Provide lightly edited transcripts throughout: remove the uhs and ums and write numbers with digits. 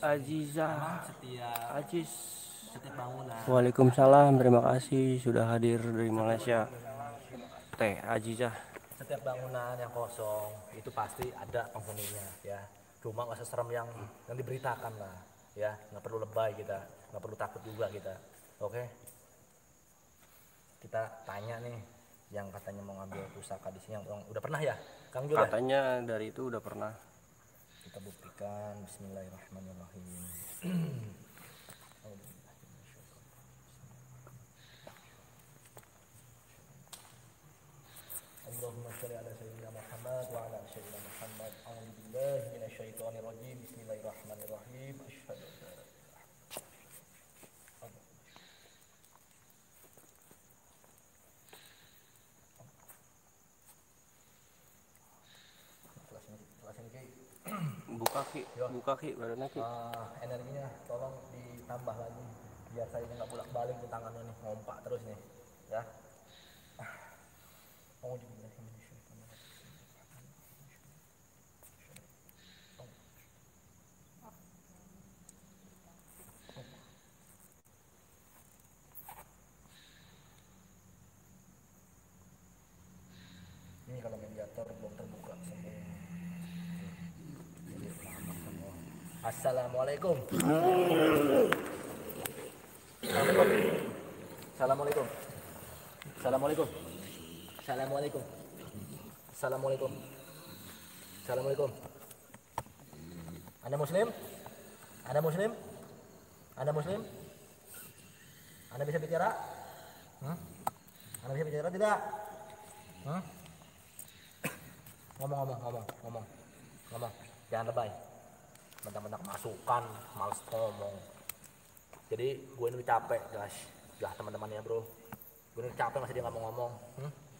Aziza, Emang setiap Aziz. setiap bangunan Waalaikumsalam, terima kasih sudah hadir dari setiap Malaysia. Teh Aziza. setiap bangunan yang kosong itu pasti ada penghuninya ya. Cuma nggak seserem yang diberitakan lah ya. Nggak perlu lebay kita, nggak perlu takut juga kita. Oke, kita tanya nih yang katanya mau ngambil pusaka di sini yang udah pernah ya, Kang Jul ya. Katanya dari itu udah pernah. Kita buktikan. Bismillahirrahmanirrahim. Allahumma sholli ala sayyidina Muhammad wa ala ali sayyidina Muhammad. A'udzu billahi minasyaitonir rajim. Bismillahirrahmanirrahim. Asyhadu an la ilaha illallah. Kelas ini Ki. Yo, Buka ki, badannya ki. energinya tolong ditambah lagi biar saya nggak bolak-balik di tangannya nih, ngompak terus nih. Ya. A'udzu billahi minasyaitonir rajim. Ini kalau mediator belum terbuka semua. Jadi lama semua. Assalamualaikum. Assalamualaikum. Assalamualaikum. Assalamualaikum. Assalamualaikum. Assalamualaikum. Anda muslim? Anda muslim? Anda muslim? Anda bisa bicara? Anda bisa bicara tidak? Ngomong. Jangan lebay. Mentang-mentang masukan, males ngomong. Jadi gue ini capek guys. Ya teman-teman ya bro. Gue ini capek masih dia nggak mau ngomong.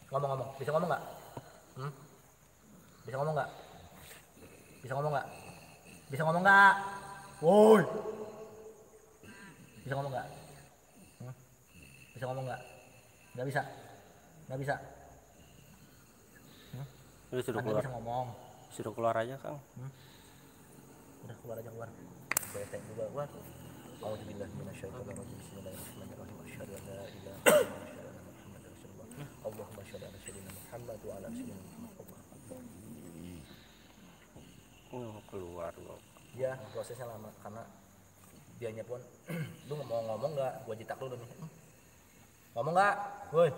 Ngomong. Bisa ngomong nggak? Bisa ngomong nggak? Bisa ngomong nggak? Bisa ngomong nggak? Woi. Bisa ngomong nggak? Bisa ngomong nggak? Nggak bisa. Nggak bisa. Udah suruh Anda keluar. bisa ngomong. Suruh keluar aja, Kang. Udah keluar aja keluar. Bete juga keluar. A'udzubillahi minasyaitonir rajim. Bismillahirrahmanirrahim. Asyhadu an la ilaha illallah wa asyhadu anna Muhammadar Rasulullah. Allahumma shalli ala sayyidina Muhammad wa ala sayyidina Muhammad. Keluar loh. Ya, prosesnya lama karena dianya pun lu mau ngomong nggak? Gua jitak dulu nih. Ngomong nggak? Woi.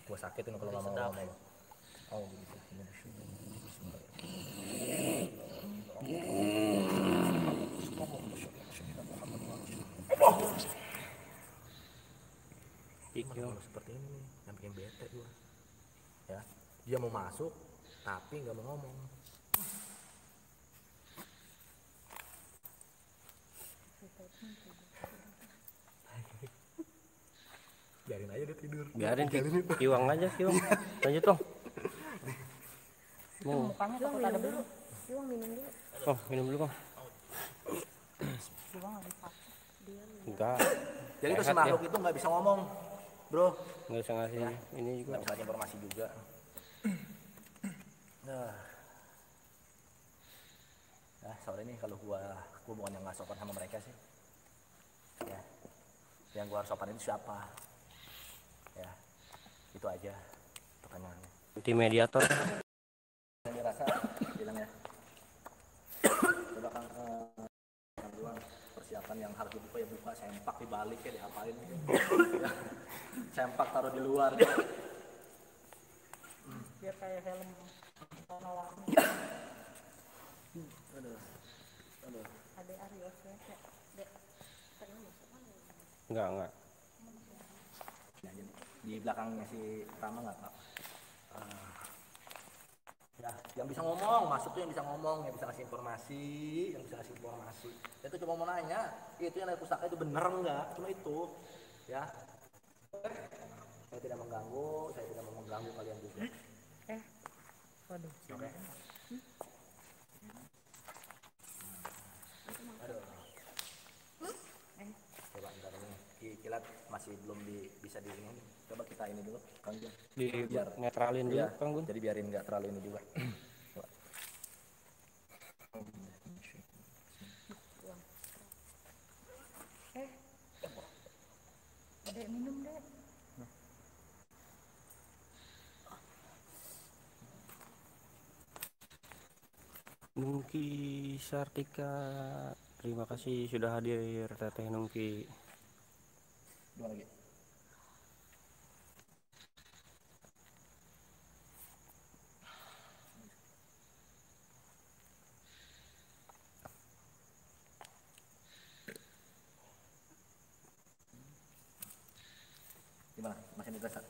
Gua sakitin kalau nggak mau ngomong. Oh, gitu. Kalau seperti ini yang bikin bete gue ya, dia mau masuk tapi nggak mau ngomong. Biarin aja dia tidur. Biarin Kiwang aja, Kiwang. Lanjut dong. Mukanya takut ada belum? Kiwang minum dulu. Oh, minum dulu, Kang. Kiwang lagi sakit. Dia Enggak. Jadi itu si makhluk itu nggak bisa ngomong, bro. Nggak usah ngasih ini juga. Nggak bisa ngasih informasi juga. Nah, sore ini kalau gua bukan yang nggak sopan sama mereka sih. Ya, yang gua harus sopan itu siapa? Ya, itu aja pertanyaannya. Di mediator. Yang dirasa bilang ya. Coba Kang duluan persiapan yang harus dibuka ya buka, sempak dibalik ya diapain ya. Sempak taruh di luar. biar kayak helm warna-warni. Aduh. Ada Arios ya, Dek. Tadi masuk mana? Enggak. Nah, di belakangnya si Rama nggak Pak? Ya, yang bisa ngomong, masuk tuh yang bisa ngomong, yang bisa ngasih informasi, Itu cuma mau nanya, itu yang dari pusaka itu bener nggak? Cuma itu, ya. Saya tidak mau mengganggu kalian juga. Waduh. Oke. Aduh. Coba ntar ini kilat masih belum bisa di ini. Coba kita ini dulu, Kang Jun. Biar netralin dulu, Ya, Kang Gun. jadi biarin nggak terlalu ini juga. Nungki Sartika, terima kasih sudah hadir Teteh Nungki. Dua lagi. Gimana? Masih dirasa?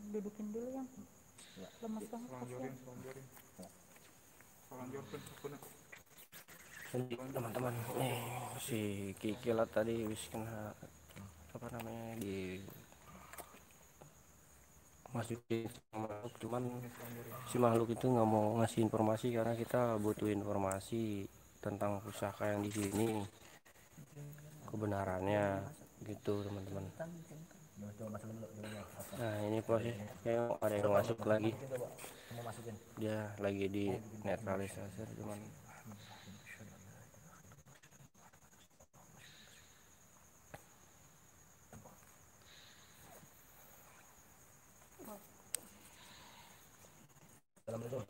Dudukin dulu yang lemas banget kasihan. Jadi teman-teman, nih si Kikilat tadi wis kena apa namanya di masukin sama makhluk, cuman si makhluk itu nggak mau ngasih informasi karena kita butuh informasi tentang pusaka yang di sini, kebenarannya gitu teman-teman. Nah ini proses kayak ada yang masuk lagi, dia lagi di netralisasi cuman. Assalamualaikum.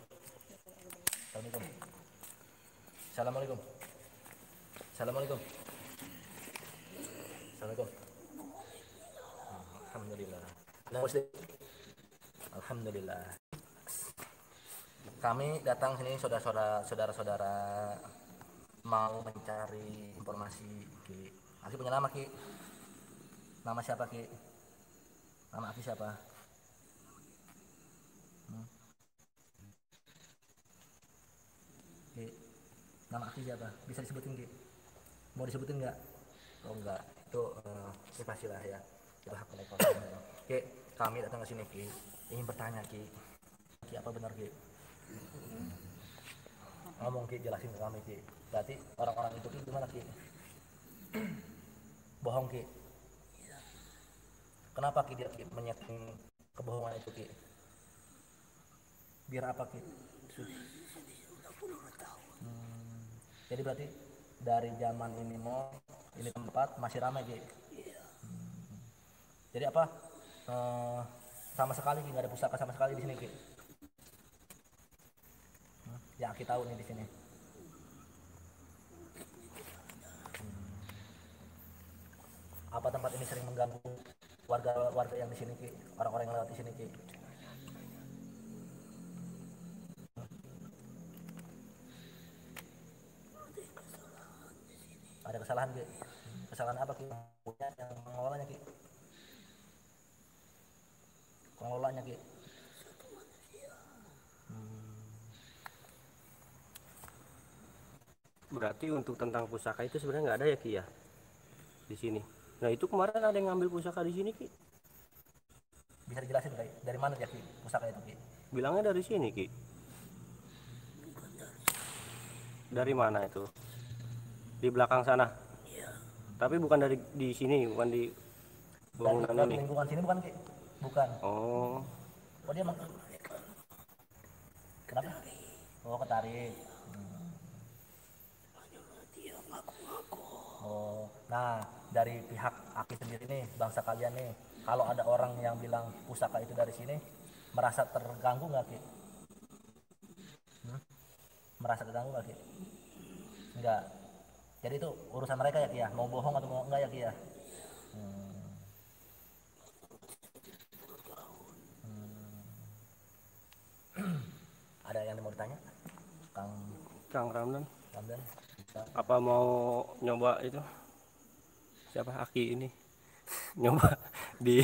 Assalamualaikum. Assalamualaikum. Assalamualaikum. Alhamdulillah. Alhamdulillah. Kami datang sini saudara-saudara mau mencari informasi Ki. Aki punya nama Ki. Nama siapa Ki? Nama Aki siapa? Ki. Nama Aki siapa? Bisa disebutin Ki? Mau disebutin nggak? Oh enggak, itu privasi lah ya. Itu hak mereka. Ki, kami datang ke sini Ki, ingin bertanya Ki. Ki apa benar Ki? Ngomong Ki, jelasin ke kami Ki. Berarti orang-orang itu Ki gimana Ki? Bohong Ki. Kenapa Ki dia Ki menyeting kebohongan itu Ki? Biar apa Ki? Jadi berarti dari zaman ini mau ini tempat masih ramai Ki. Jadi apa? Sama sekali Ki nggak ada pusaka sama sekali di sini Ki. Yang Ki tahu nih di sini. Apa tempat ini sering mengganggu warga yang di sini Ki? Orang-orang yang lewat di sini Ki? Ada kesalahan Ki? Kesalahan apa Ki? Punya yang mengelolanya Ki? Pengelolanya Ki? Berarti untuk tentang pusaka itu sebenarnya nggak ada ya Ki ya di sini. Nah itu kemarin ada yang ngambil pusaka di sini Ki. Bisa dijelasin Ki? Dari mana dia Ki? Pusaka itu Ki? Bilangnya dari sini Ki. Dari mana itu? Di belakang sana. Tapi bukan dari di sini, bukan di bangunan Dari ini. lingkungan sini bukan Ki? Bukan. Oh, Oh dia emang kenapa? Oh ketarik. Oh, nah dari pihak Aki sendiri nih, bangsa kalian nih, kalau ada orang yang bilang pusaka itu dari sini, merasa terganggu nggak Ki? Merasa terganggu nggak Ki? Enggak. Jadi itu urusan mereka ya Ki ya, mau bohong atau mau enggak ya Ki ya? Ada yang mau ditanya? Kang Kang Ramdan, Ramdan? Bisa. apa mau nyoba itu? Siapa Aki ini? Nyoba di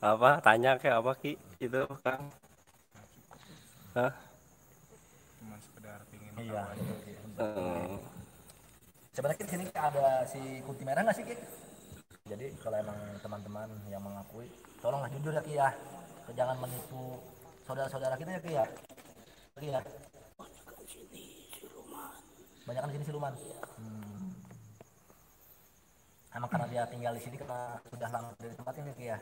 apa? Tanya ke apa Ki? Itu Kang? Hah? Cuma sekedar pingin Iya. Hmm. Sebenarnya di sini ada si kunti merah nggak sih Ki? Jadi kalau emang teman-teman yang mengakui, tolonglah jujur ya Ki ya, jangan menipu saudara-saudara kita ya Ki ya. Ki ya. Banyak di sini siluman. Emang karena dia tinggal di sini karena sudah lama di tempat ini Ki ya.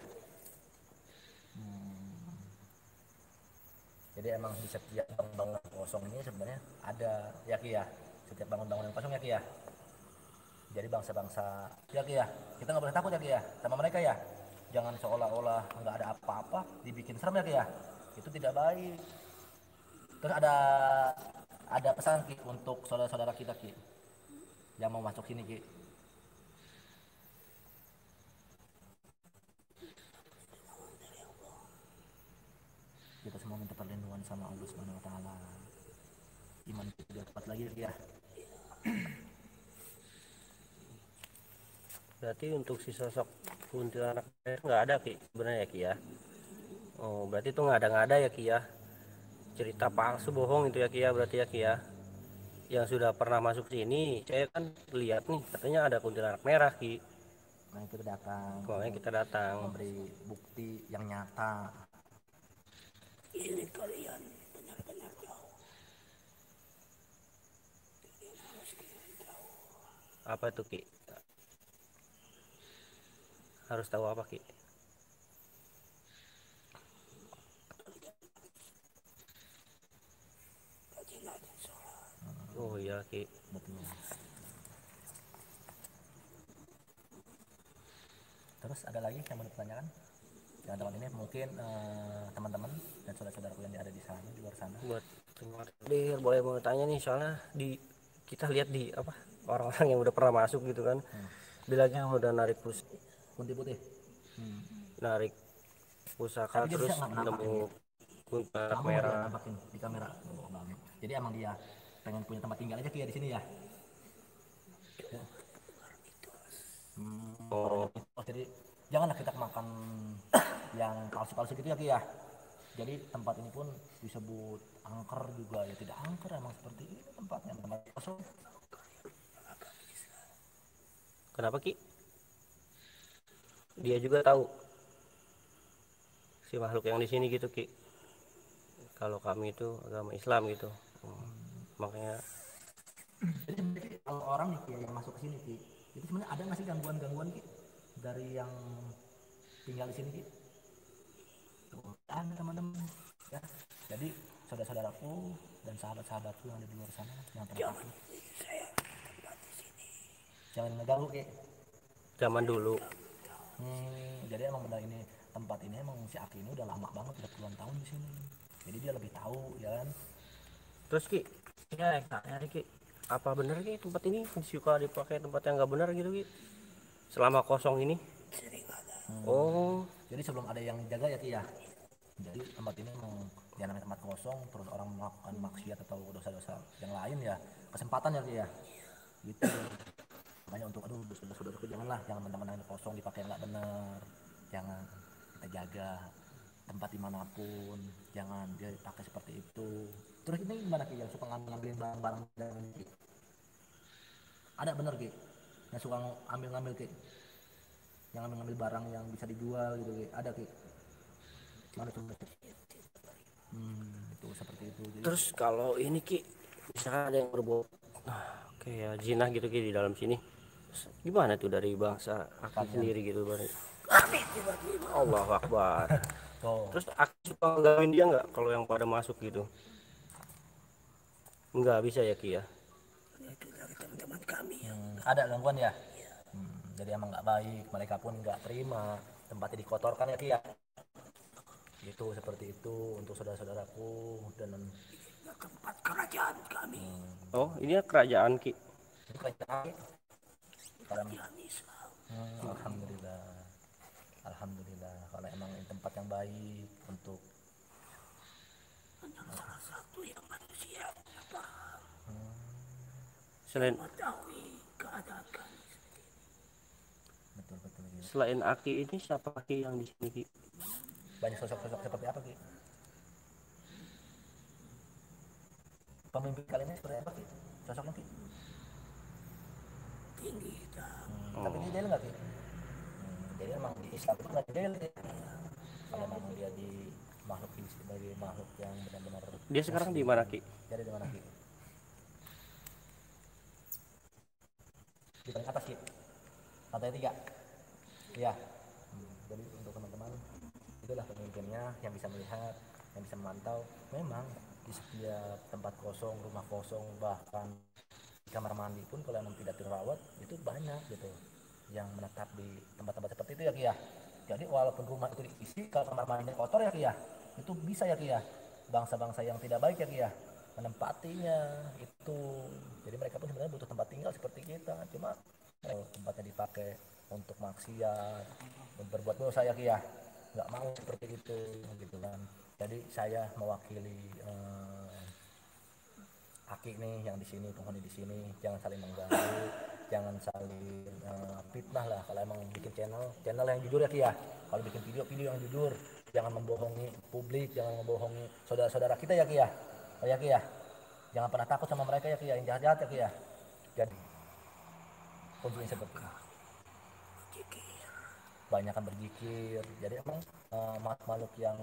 Jadi emang di setiap bangunan kosong ini sebenarnya ada ya Ki ya, setiap bangun-bangun yang kosong ya Ki ya. Jadi bangsa-bangsa ya Ki ya, kita nggak boleh takut ya Ki ya sama mereka ya. Jangan seolah-olah nggak ada apa-apa dibikin serem ya Ki ya. Itu tidak baik. Terus ada pesan Ki untuk saudara-saudara kita Ki yang mau masuk sini Ki. Kita semua minta perlindungan sama Allah Subhanahu wa taala. Iman kita biar kuat lagi ya. Berarti untuk si sosok kuntilanak nggak ada Ki sebenarnya Ki ya. Oh berarti itu nggak ada ya Ki ya, cerita palsu bohong itu ya Ki ya, berarti ya Ki ya. Yang sudah pernah masuk sini saya kan lihat nih katanya ada kuntilanak merah Ki, Nah, kita datang makanya kita datang. memberi bukti yang nyata. Ini kalian benar-benar jauh. Apa itu Ki? Harus tahu apa Ki? Rajin-rajin sholat. Oh iya Ki. Betul. Terus ada lagi yang mau ditanyakan? Yang teman ini mungkin teman-teman dan saudara-saudaraku yang ada di sana, di luar sana. Buat boleh mau tanya nih, soalnya kita lihat di apa orang-orang yang udah pernah masuk gitu kan, bilangnya udah narik Kunti putih. narik pusaka Tapi dia terus bisa nggak nampakin nemu kuntilanak Kamu merah. yang nampakin di kamera. Oh, banget. Jadi emang dia pengen punya tempat tinggal aja Ki ya di sini ya. Oh Oh, jadi janganlah kita makan yang palsu-palsu gitu ya Ki ya. Jadi tempat ini pun disebut angker juga ya, tidak angker, emang seperti ini tempatnya, tempat kosong. kenapa Ki? Dia juga tahu si makhluk yang di sini gitu Ki, kalau kami itu agama Islam gitu. Makanya Jadi sebenarnya kalau orang nih Ki, yang masuk ke sini Ki, itu sebenarnya ada nggak sih gangguan-gangguan Ki dari yang tinggal di sini Ki? Ada teman-teman ya. Jadi saudara-saudaraku dan sahabat-sahabatku yang ada di luar sana yang Jangan terpaksa saya tempat di sini. jangan ngeganggu Ki. zaman dulu Jadi emang benar ini tempat ini emang si Aki ini udah lama banget, udah puluhan tahun di sini. Jadi dia lebih tahu ya kan. terus Ki, ya yang tanya nih Ki, apa benar Ki tempat ini suka dipakai tempat yang nggak benar gitu Ki selama kosong ini? Sering ada. Oh Jadi sebelum ada yang jaga ya Ki ya. Jadi tempat ini emang ya namanya tempat kosong, terus orang melakukan maksiat atau dosa-dosa yang lain ya kesempatan ya Ki ya. Gitu. Makanya untuk saudara-saudaraku janganlah, jangan teman-teman yang kosong dipakai nggak benar. Jangan, kita jaga tempat dimanapun, jangan dia dipakai seperti itu. Terus ini gimana Ki yang suka ngambilin barang-barang dagangan Ki? Ada bener Ki yang suka ngambil Ki, yang ngambil barang yang bisa dijual gitu Ki, ada Ki? Mana tuh? Itu seperti itu. Jadi terus kalau ini Ki, misalkan ada yang berbuat kayak jinah gitu Ki di dalam sini, gimana tuh dari bangsa Aki sendiri gitu Bang? Kami tiba-tiba Allahu Akbar. oh, Terus Aki suka ngegangguin dia nggak kalau yang pada masuk gitu? Nggak bisa ya Ki ya? itu dari teman-teman kami yang ada gangguan ya? Jadi emang nggak baik, mereka pun nggak terima tempatnya dikotorkan ya Ki ya. Itu seperti itu untuk saudara-saudaraku dan tempat kerajaan kami. Oh ini ya kerajaan Ki. itu kerajaan Ki. Kerajaan Islam. Alhamdulillah, alhamdulillah kalau emang ini tempat yang baik untuk Hanya salah satu yang manusia yang paham Selain mengetahui keadaan kami. betul-betul gitu. selain Aki ini siapa Ki yang di sini Ki? Banyak sosok-sosok seperti apa Ki? Pemimpin kali ini seperti apa Ki? Sosoknya Ki? Tinggi dan Tapi dia jahil nggak Ki? Jadi emang di Islam itu nggak jahil Ki. Kalau memang dia di makhluk sebagai makhluk yang benar-benar Dia sekarang di mana Ki? jadi di mana Ki? Di paling atas Ki. Lantai 3. Iya. Jadi untuk teman-teman itulah pemimpinnya yang bisa melihat, yang bisa memantau. Memang di setiap tempat kosong, rumah kosong, bahkan kamar mandi pun kalau emang tidak terawat itu banyak gitu yang menetap di tempat-tempat seperti itu ya Ki ya. Jadi walaupun rumah itu diisi, kalau kamar mandinya kotor ya Ki ya, itu bisa ya Ki ya, bangsa-bangsa yang tidak baik ya Ki ya menempatinya itu. Jadi mereka pun sebenarnya butuh tempat tinggal seperti kita, cuma tempatnya dipakai untuk maksiat, untuk berbuat dosa ya Ki ya, nggak mau seperti itu gitu kan. Jadi saya mewakili Aki nih yang di sini, penghuni di sini, jangan saling mengganggu, jangan saling fitnah lah. Kalau emang bikin channel yang jujur ya Ki ya. Kalau bikin video yang jujur, jangan membohongi publik, jangan membohongi saudara-saudara kita ya Ki ya. Oh ya Ki ya. Jangan pernah takut sama mereka ya Ki ya, yang jahat-jahat ya Ki ya. Jadi kuncinya seperti itu. Banyakan berzikir. Jadi emang makhluk yang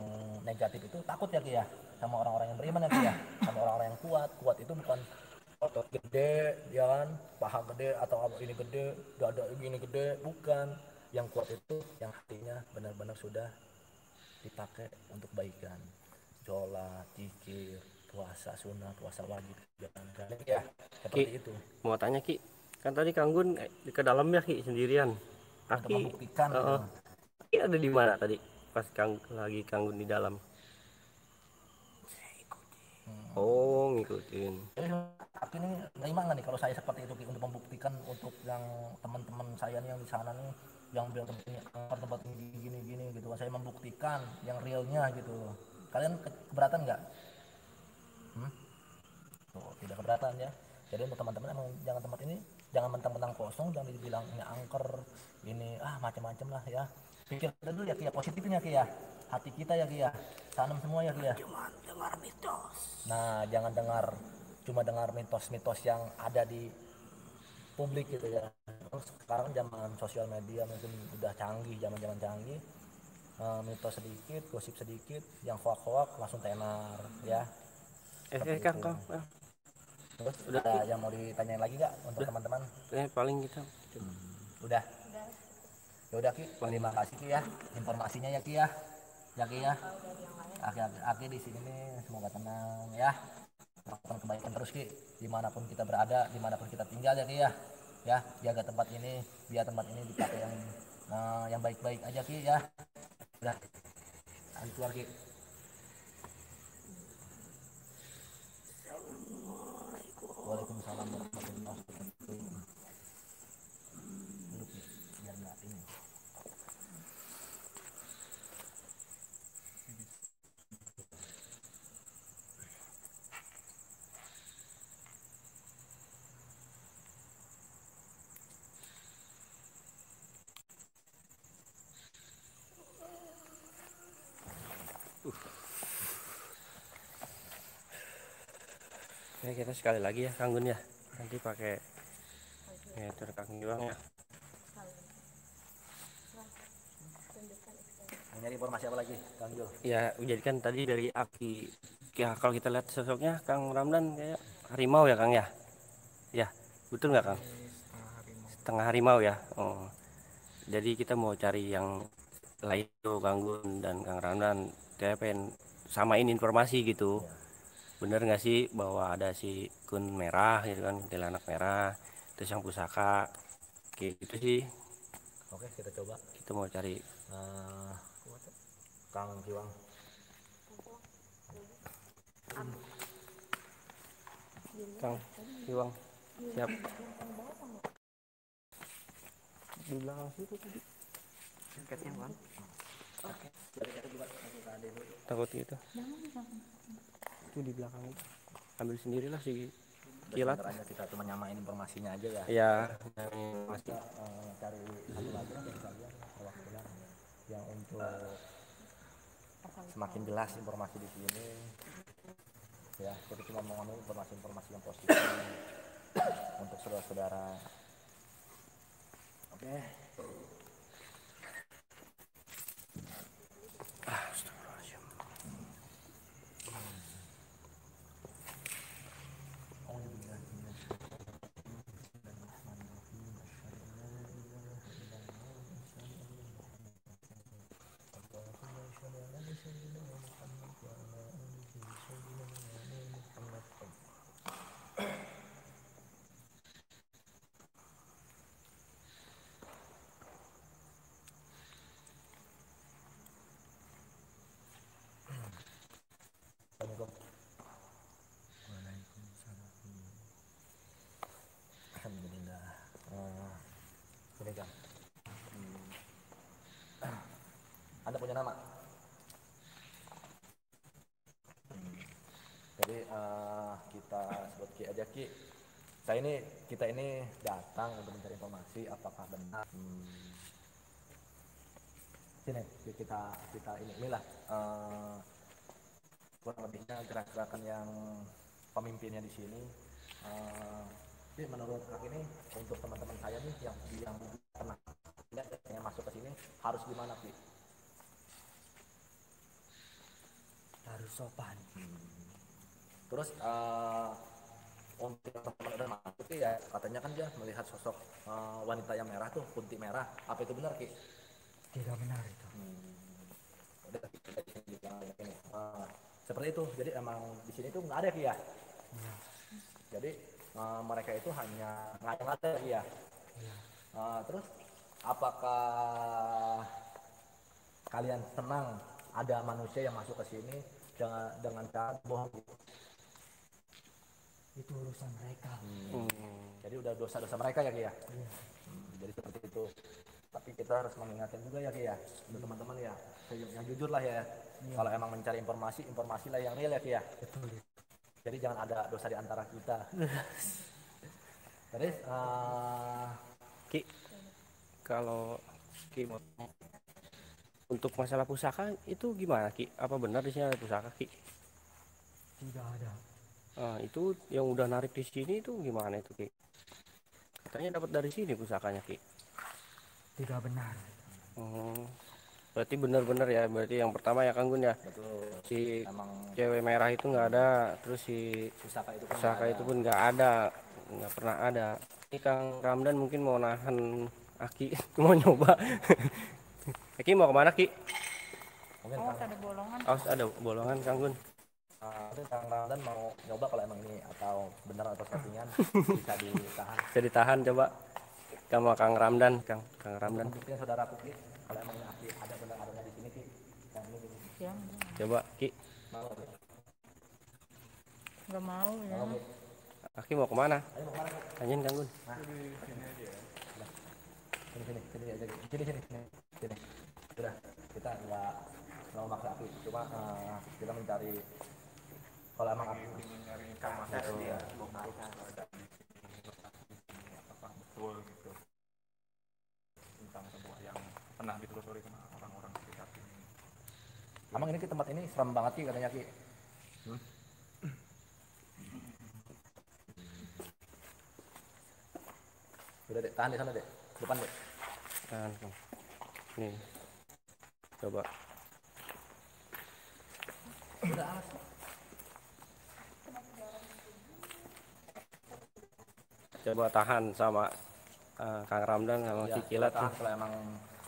negatif itu takut ya Ki ya sama orang-orang yang beriman ya Ki ya, sama orang-orang yang kuat itu bukan otot gede ya kan, paha gede atau ini gede, dada ini gede, bukan. Yang kuat itu yang hatinya benar-benar sudah dipakai untuk baikan, sholat, zikir, puasa sunnah, puasa wajib, jangan ya seperti Ki, itu. mau tanya Ki, kan tadi Kang Gun ke dalam ya Ki sendirian. Untuk Aki, membuktikan gitu. Aki ada di mana tadi pas Kang Gun di dalam? Oh, ngikutin. Jadi aku ini nerima nggak nih kalau saya seperti itu Ki, untuk membuktikan untuk yang teman-teman saya nih yang di sana nih yang bilang tempat ini gini gitu, saya membuktikan yang realnya gitu. Kalian keberatan nggak? Tuh, tidak keberatan ya. Jadi untuk teman-teman emang jangan tempat ini jangan mentang-mentang kosong, jangan dibilang ini angker, ini macam-macam lah ya. Pikir dulu ya Ki ya, positifnya Ki ya. Hati kita ya Ki ya. Tanam semua ya Ki ya. Cuma dengar mitos. Nah, jangan cuma dengar mitos-mitos yang ada di publik gitu ya. Sekarang zaman sosial media mungkin udah canggih, zaman-zaman canggih. Mitos sedikit, gosip sedikit, yang hoak-hoak langsung tenar ya. Kang, Kang. Terus Udah, ada yang mau ditanyain lagi nggak untuk teman-teman? Paling kita. Udah. Ya udah Ki, terima kasih Ki ya informasinya ya Ki ya. Ya Ki ya. Aki di sini semoga tenang ya. Melakukan kebaikan terus Ki, dimanapun kita berada, dimanapun kita tinggal ya Ki ya. Ya, jaga tempat ini, biar tempat ini dipakai yang baik-baik aja Ki ya. Udah, ayo keluar Ki. Waalaikumsalam warahmatullahi wabarakatuh. Duduk Ki, biar nggak ini. Ya kita sekali lagi ya Kang Gun ya. Nanti pakai meter Kang Giwang ya. Nyari informasi apa lagi, Kang Jul? Ya, jadikan tadi dari Aki. Ya, kalau kita lihat sosoknya Kang Ramdan kayak harimau ya Kang ya. Ya, betul nggak Kang? Setengah harimau ya. Oh. Jadi kita mau cari yang lain tuh Kang Gun dan Kang Ramdan. Saya pengen samain informasi gitu. Bener nggak sih bahwa ada si kun merah gitu kan, kuntilanak merah, terus yang pusaka kayak gitu sih. Oke, kita coba. Kita mau cari Kang Giwang. Kang Giwang. Siap. Di belakang situ tadi. Tiketnya Bang. Oke. Jadi kita coba Takut gitu. Itu di belakang itu. Ambil sendirilah si kilat. aja kita cuma nyamain informasinya aja ya. Ya, Kita cari satu lagi dari kalian perwakilan yang untuk semakin jelas informasi di sini. Ya, kita cuma mau ngambil informasi yang positif untuk saudara-saudara. Oke. nama. Jadi kita sebut Ki aja Ki. Kita ini datang untuk mencari informasi apakah benar. Sini kita inilah kurang lebihnya gerak-gerakan yang pemimpinnya di sini. Jadi menurut Kak ini untuk teman-teman saya nih yang pernah yang masuk ke sini harus gimana Ki? Harus sopan. Terus untuk teman-teman udah masuk Ki ya katanya kan dia melihat sosok wanita yang merah tuh, kunti merah. Apa itu benar Ki? Tidak benar itu. Udah ini. Seperti itu. Jadi emang di sini tuh nggak ada Ki ya. Iya. Jadi mereka itu hanya ngada-ngada Ki ya. Iya. Terus apakah kalian senang ada manusia yang masuk ke sini dengan cara bohong? Itu urusan mereka. Jadi udah dosa-dosa mereka ya Ki ya. Iya. Jadi seperti itu. Tapi kita harus mengingatkan juga ya Ki ya, untuk teman-teman ya, yang jujur lah ya. Kalau emang mencari informasi lah yang real ya Ki ya. Betul. Jadi jangan ada dosa di antara kita. Terus Ki, kalau Ki untuk masalah pusaka itu gimana Ki? Apa benar di sini ada pusaka Ki? Tidak ada. Itu yang udah narik di sini itu gimana itu Ki? Katanya dapat dari sini pusakanya Ki. Tidak benar. Berarti benar-benar ya. Berarti yang pertama ya Kang Gun ya. betul, Si emang cewek merah itu nggak ada, terus si pusaka itu pun nggak ada, nggak pernah ada. Ini Kang Ramdan mungkin mau nahan Aki, mau nyoba. Aki mau kemana Ki? mungkin Oh, Kang, ada bolongan. Oh, ada bolongan Kang Gun. mungkin Kang Ramdan mau nyoba kalau emang ini atau benar atau settingan bisa ditahan. Bisa ditahan coba. Sama Kang Ramdan, Kang Ramdan. Buktinya saudara Ki, kalau emang ini ada benar adanya di sini Ki. Yang ini Ki. Ya, Coba Ki. Mau Ki? nggak mau ya. Mau Ki? Aki mau kemana? Ayo mau kemana Ki? Tanyain Kang Gun. Sini aja Ki. Sini. Udah, kita nggak mau maksa Ki, cuma kita mencari kalau emang Ki Nyari informasi dia apakah betul gitu tentang sebuah yang pernah ditelusuri sama orang-orang sekitar sini. emang ini Ki, tempat ini serem banget Ki katanya Ki. Udah deh, tahan di sana deh, depan deh. Tahan Kang. Nih. Coba. Udah Coba tahan sama Kang Ramdan sama ya, si Kilat. tahan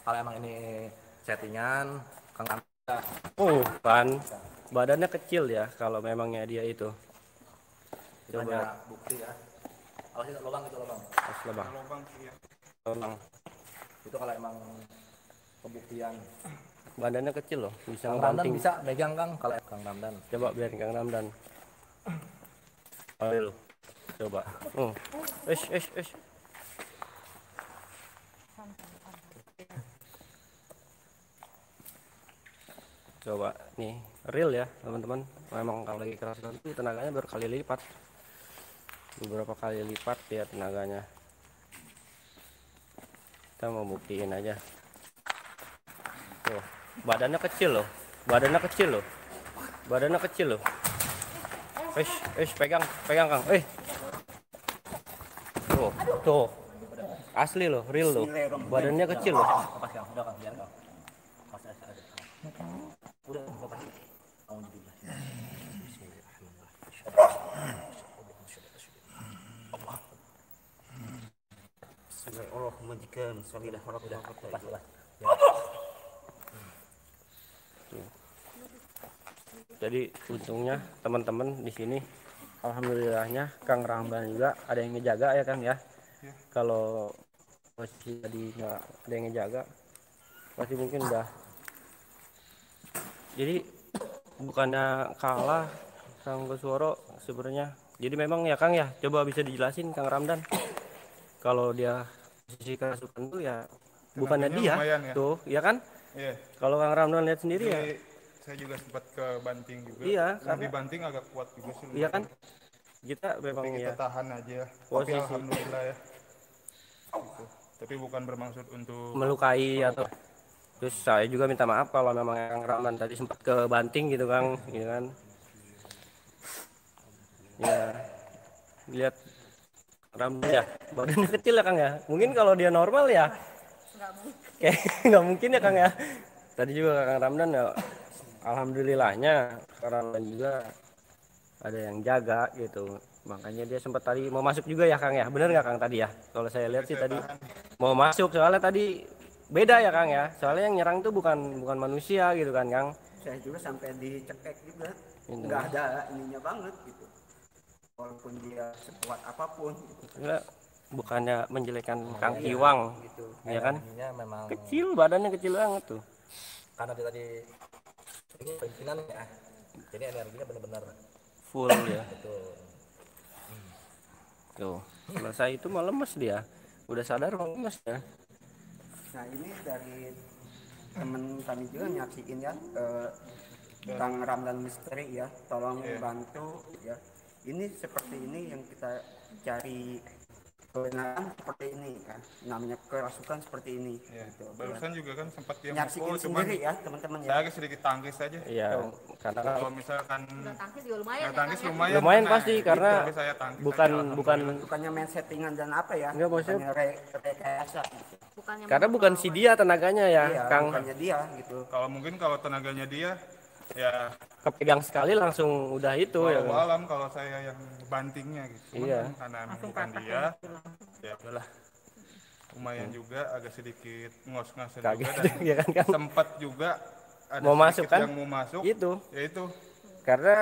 kalau emang ini settingan Kang Ramdan. Kan badannya kecil ya kalau memangnya dia itu. Itu Coba hanya bukti ya. Awas itu lubang pas lebang. Lubang ya. Lubang. Itu kalau emang pembuktian. Badannya kecil loh, bisa Kang Ramdan ngebanting. bisa megang Kang kalau Kang Ramdan. Coba biar Kang Ramdan. Ayo lu. Coba. Ish. Coba nih, real ya teman-teman. Memang kalau lagi keras itu tenaganya berkali lipat. Beberapa kali lipat ya tenaganya. Kita mau buktiin aja. Tuh, badannya kecil loh. Badannya kecil loh. Pegang Kang. Tuh. Asli loh, real loh. Badannya kecil loh. Lepas Kang, udah Kang, biar Kang. Pas aja. Udah, lepas. Alhamdulillah. Allah majikan samilah warahmatullahi wabarakatuh. Lepas. Jadi untungnya teman-teman di sini alhamdulillahnya Kang Ramdan juga ada yang ngejaga ya Kang ya. Kalau posisi tadi nggak ada yang ngejaga pasti mungkin udah. Jadi bukannya kalah Kang Gosworo sebenarnya. Jadi memang ya Kang ya, coba bisa dijelasin Kang Ramdan. Kalau dia posisi kerasukan tuh ya bukannya dia lumayan ya. tuh, ya kan? Iya. Kalau Kang Ramdan lihat sendiri ya, Jadi saya juga sempat ke banting juga. iya, Yang karena dibanting agak kuat juga sih. iya kan lumayan. kita memang Tapi kita ya tahan aja. Tapi posisi alhamdulillah ya. Gitu. Tapi bukan bermaksud untuk melukai atau terus saya juga minta maaf kalau memang Kang Ramdan tadi sempat ke banting gitu Kang, ya kan. Ya, lihat Ramdan ya, badannya kecil ya Kang ya. Mungkin kalau dia normal ya nggak mungkin. kayak nggak mungkin ya Kang ya. Tadi juga Kang Ramdan ya, alhamdulillahnya Kang Ramdan juga ada yang jaga gitu. Makanya dia sempat tadi mau masuk juga ya Kang ya. Bener nggak Kang tadi ya? Kalau saya lihat sih tadi mau masuk soalnya tadi beda ya Kang ya. Soalnya yang nyerang tuh bukan manusia gitu kan Kang. Saya juga sampai dicekek juga, Gitu. nggak ada ininya banget gitu, walaupun dia sekuat apapun gitu. Kira bukannya menjelekan Kang Kiwang Gitu. ya kan. Energinya memang Kecil, badannya kecil banget tuh. karena dia tadi ini pimpinan ya. Jadi energinya benar-benar Full ya. betul. Tuh. Selesai itu malah lemes dia. Udah sadar malah lemes ya. Nah ini dari teman kami juga nyaksiin ya, Kang Ramdan Misteri ya, tolong bantu ya. Ini seperti ini yang kita cari, kebenaran seperti ini kan, namanya kerasukan seperti ini. ya. Gitu, Barusan juga kan sempat dia nyaksiin mukul, cuman sendiri ya teman-teman ya. saya agak sedikit tangkis aja. Iya, karena kan Kalau misalkan Udah tangkis juga lumayan nggak ya, tangkis Kang, ya. lumayan, lumayan kena pasti ya. karena Tapi saya tangkis bukan aja, bukan Bukannya main settingan dan apa ya, Enggak, maksudnya- bukannya rekayasa gitu. Bukannya karena bukan si dia tenaganya ya Iya, Kang. bukannya dia gitu. Kalau mungkin kalau tenaganya dia ya Kepegang sekali langsung udah itu ya walau Kang. alam kalau saya yang bantingnya gitu. Cuman Iya. kan karena emang Langsung bukan patah dia, ya. ya udahlah. Lumayan juga agak sedikit ngos-ngosan Kaget juga dan ya kan Kang. sempat juga ada Mau sedikit masuk kan? yang mau masuk. Itu Yaitu karena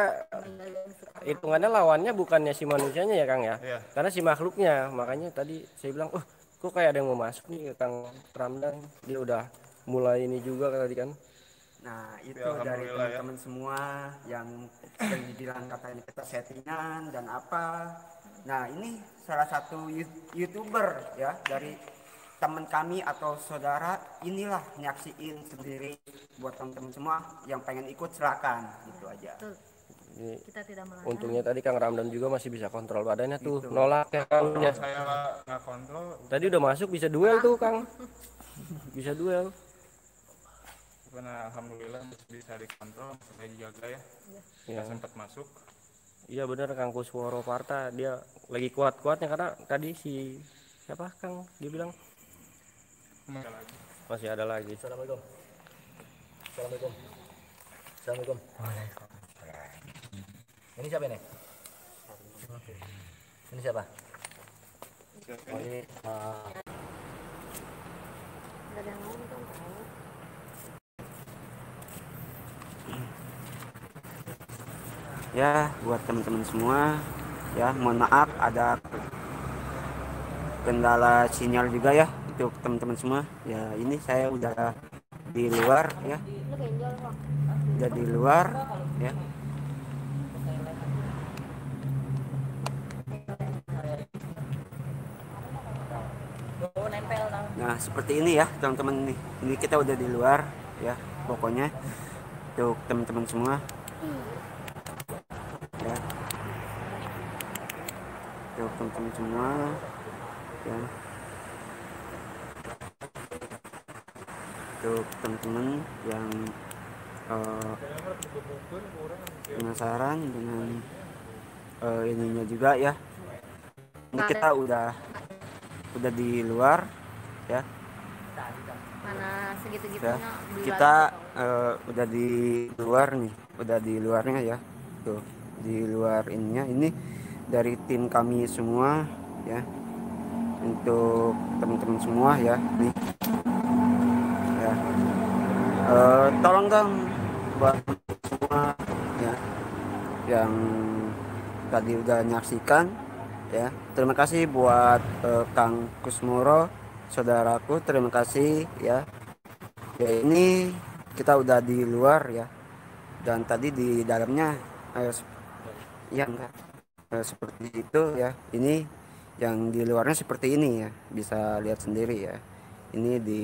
hitungannya lawannya bukannya si manusianya ya Kang ya. ya Karena si makhluknya. Makanya tadi saya bilang, "Oh, kok kayak ada yang mau masuk nih Kang Ramdan." Dia udah mulai ini juga tadi kan. Nah itu Ya, dari alhamdulillah ya. teman-teman semua yang sering dibilang katanya kita settingan dan apa. Nah ini salah satu youtuber ya dari teman kami atau saudara, inilah nyaksiin sendiri. Buat teman-teman semua yang pengen ikut silakan, gitu aja. Betul. Ini Kita tidak melarang. untungnya tadi Kang Ramdan juga masih bisa kontrol badannya tuh. Gitu. Nolak ya Kang. kalau saya nggak kontrol Tadi udah masuk bisa duel tuh Kang. Bisa duel. karena alhamdulillah masih bisa dikontrol, saya jaga ya. Ya. Nggak sempat masuk. Iya bener Kang Kusworo Parta dia lagi kuat-kuatnya karena tadi si siapa Kang dia bilang Kembali lagi. masih ada lagi. Assalamualaikum. Assalamualaikum. Assalamualaikum. Ini siapa ini? Ini siapa? Oh, ini Nggak ada yang nonton tahu. Ya buat teman-teman semua ya, mohon maaf ada kendala sinyal juga ya untuk teman-teman semua ya. Ini saya udah di luar ya, Lu benjol kok. udah di luar ya. Nah seperti ini ya teman-teman, ini kita udah di luar ya, pokoknya untuk teman-teman semua ya, untuk teman-teman semua ya, untuk teman-teman yang penasaran dengan ininya juga ya. Ini kita udah di luar ya. Mana Ya, segitu-gitunya beli kita lagi. udah di luar nih, udah di luarnya ya, tuh di luar ininya. Ini dari tim kami semua ya, untuk teman-teman semua ya nih ya. Tolong dong buat semua ya yang tadi udah nyaksikan ya. Terima kasih buat Kang Kusmoro, saudaraku, terima kasih ya. Ya ini kita udah di luar ya, dan tadi di dalamnya ya enggak seperti itu ya. Ini yang di luarnya seperti ini ya, bisa lihat sendiri ya. ini di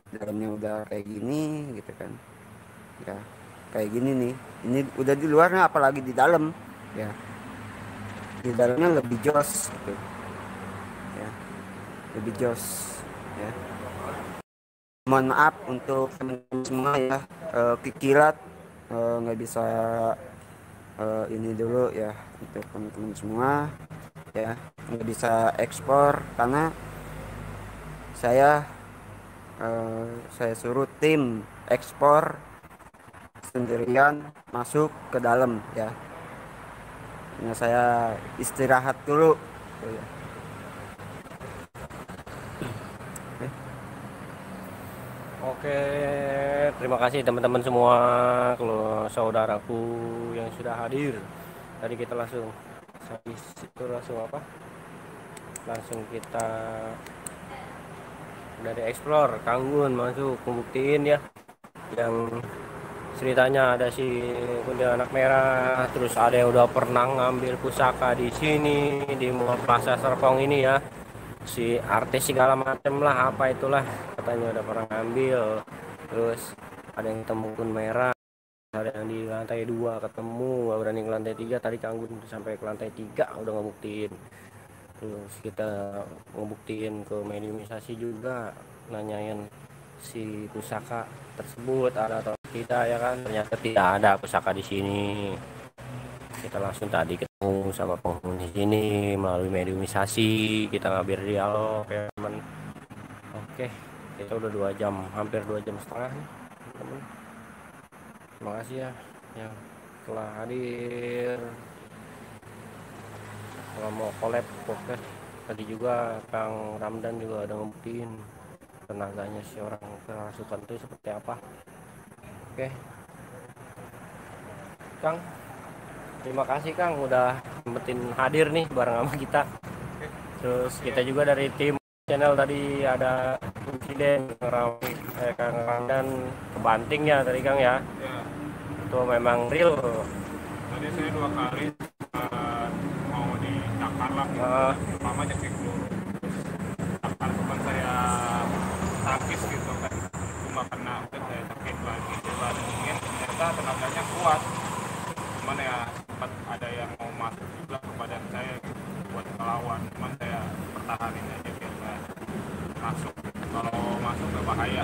dalamnya udah kayak gini gitu kan ya, kayak gini nih, ini udah di luarnya apalagi di dalam ya, di dalamnya lebih jos gitu ya, lebih jos ya. Mohon maaf untuk teman-teman semua ya, kikilat nggak bisa ini dulu ya, untuk teman-teman semua ya, nggak bisa ekspor karena saya saya suruh tim ekspor sendirian masuk ke dalam ya. Nah, saya istirahat dulu gitu ya. Oke, terima kasih teman-teman semua, kalau saudaraku yang sudah hadir. Tadi kita langsung habis itu langsung apa? Langsung kita dari explore Kanggun masuk membuktiin ya, yang ceritanya ada si kuntilanak merah, terus ada yang udah pernah ngambil pusaka di sini di Mall Plaza Serpong ini ya, si artis segala macem lah, apa itulah katanya udah pernah ngambil. Terus ada yang temukan merah, ada yang di lantai 2 ketemu, gak berani ke lantai 3. Tadi Kanggun sampai ke lantai 3 udah ngebuktiin. Terus kita ngebuktiin ke mediumisasi juga, nanyain si pusaka tersebut ada atau tidak ya kan, ternyata tidak ada pusaka di sini. Kita langsung tadi ketemu sama penghuni sini melalui mediumisasi, kita ngambil dialog ya teman. Oke, kita udah 2 jam, hampir 2,5 jam nih teman. Terima kasih ya yang telah hadir. Kalau mau collab podcast tadi juga Kang Ramdan juga ada ngebuktiin tenaganya si orang kerasukan itu seperti apa. Oke Kang, terima kasih Kang udah sempetin hadir nih bareng sama kita. Terus kita juga dari tim channel tadi ada insiden Kang Ramdan kebanting ya tadi Kang ya. Ya, Itu memang real. tadi saya 2 kali mau dicakar lah gitu. Ah. Pertama cekik dulu. Cakar bukan saya takis gitu kan. Cuma karena udah saya cekik lagi. Dibandingin ternyata tenaganya kuat. Cuman ya sempat ada yang mau masuk juga ke badan saya gitu, buat melawan. Cuman saya pertahanin aja biar nggak masuk. Kalau masuk ke bahaya.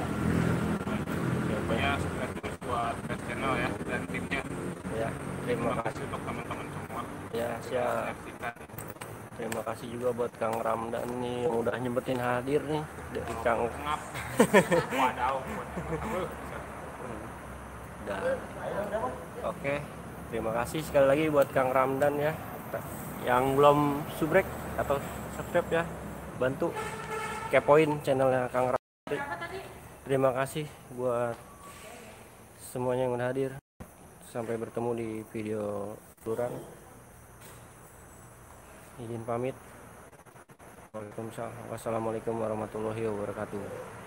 Pokoknya sukses terus buat Fresh Channel ya dan timnya. Ya, terima Terima kasih. kasih untuk teman-teman semua. Ya, siap. Menyaksikan. Terima kasih juga buat Kang Ramdan nih yang udah nyempetin hadir nih dari Kang. Ngap. Wadaw. Dan oke, terima kasih sekali lagi buat Kang Ramdan ya. Yang belum subrek atau subscribe ya, bantu kepoin channelnya Kang Ramdan. Terima kasih buat semuanya yang udah hadir. Sampai bertemu di video turan. Izin pamit. Waalaikumsalam. Wassalamualaikum warahmatullahi wabarakatuh.